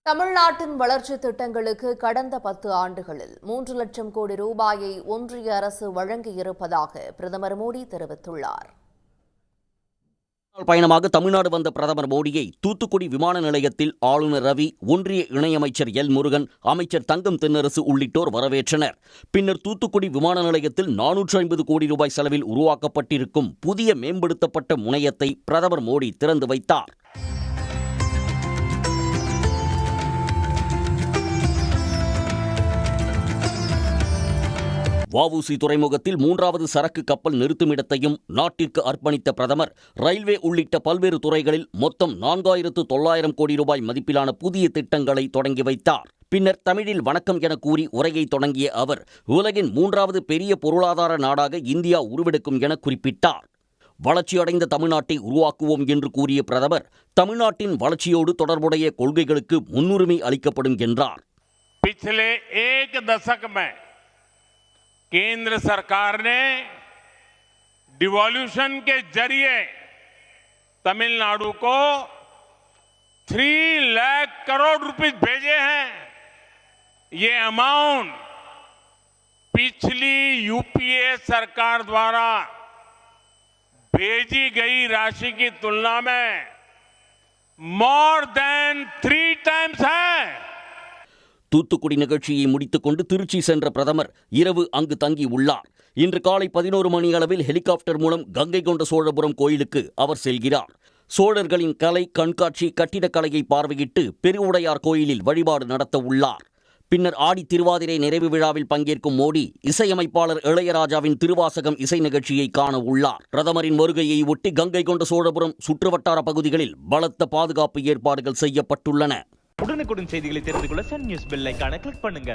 தமிழ்நாட்டின் வளர்ச்சி திட்டங்களுக்கு கடந்த 10 ஆண்டுகளில் 3 லட்சம் கோடி ரூபாயை ஒன்றிய அரசு வழங்கியிருப்பதாக பிரதமர் மோடி தெரிவித்துள்ளார். பயணமாக தமிழ்நாடு வந்த பிரதமர் மோடியை தூத்துக்குடி விமான நிலையத்தில் ஆளுநர் ரவி, ஒன்றிய இணையமைச்சர் எல் முருகன், அமைச்சர் தங்கம் தென்னரசு உள்ளிட்டோர் வரவேற்றனர். பின்னர் தூத்துக்குடி விமான நிலையத்தில் 450 கோடி ரூபாய் செலவில் உருவாக்கப்பட்டிருக்கும் புதிய மேம்படுத்தப்பட்ட முனையத்தை பிரதமர் மோடி திறந்து வைத்தார். வஉசி துறைமுகத்தில் 3வது சரக்கு கப்பல் நிறுத்துமிடத்தையும் நாட்டிற்கு அர்ப்பணித்த பிரதமர் ரயில்வே உள்ளிட்ட பல்வேறு துறைகளில் மொத்தம் 4900 கோடி ரூபாய் மதிப்பிலான புதிய திட்டங்களை தொடங்கி வைத்தார். பின்னர் தமிழில் வணக்கம் என கூறி உரையை தொடங்கிய அவர், உலகின் 3வது பெரிய பொருளாதார நாடாக இந்தியா உருவெடுக்கும் என குறிப்பிட்டார். வளர்ச்சியடைந்த தமிழ்நாட்டை உருவாக்குவோம் என்று கூறிய பிரதமர், தமிழ்நாட்டின் வளர்ச்சியோடு தொடர்புடைய கொள்கைகளுக்கு முன்னுரிமை அளிக்கப்படும் என்றார். पिछले एक दशक में केंद्र सरकार ने डिवॉल्यूशन के जरिए तमिलनाडु को 3 लाख करोड़ रुपए भेजे हैं. ये अमाउंट पिछली यूपीए सरकार द्वारा भेजी गई राशि की तुलना में मोर देन 3 टाइम्स है. தூத்துக்குடி நிகழ்ச்சியை முடித்துக் கொண்டு திருச்சி சென்ற பிரதமர் இரவு அங்கு தங்கியுள்ளார். இன்று காலை 11 மணி அளவில் ஹெலிகாப்டர் மூலம் கங்கை கொண்ட சோழபுரம் கோயிலுக்கு அவர் செல்கிறார். சோழர்களின் கலை கண்காட்சி, கட்டிடக்கலையை பார்வையிட்டு பெருவுடையார் கோயிலில் வழிபாடு நடத்த உள்ளார். பின்னர் ஆடி திருவாதிரை நிறைவு விழாவில் பங்கேற்கும் மோடி இசையமைப்பாளர் இளையராஜாவின் திருவாசகம் இசை நிகழ்ச்சியை காண உள்ளார். பிரதமரின் வருகையை ஒட்டி கங்கை கொண்ட சோழபுரம் சுற்றுவட்டார பகுதிகளில் பலத்த பாதுகாப்பு ஏற்பாடுகள் செய்யப்பட்டுள்ளன. உடனுக்குடன் செய்திகளை தெரிந்து கொள்ள சன் நியூஸ் பெல் ஐகானை கிளிக் பண்ணுங்க.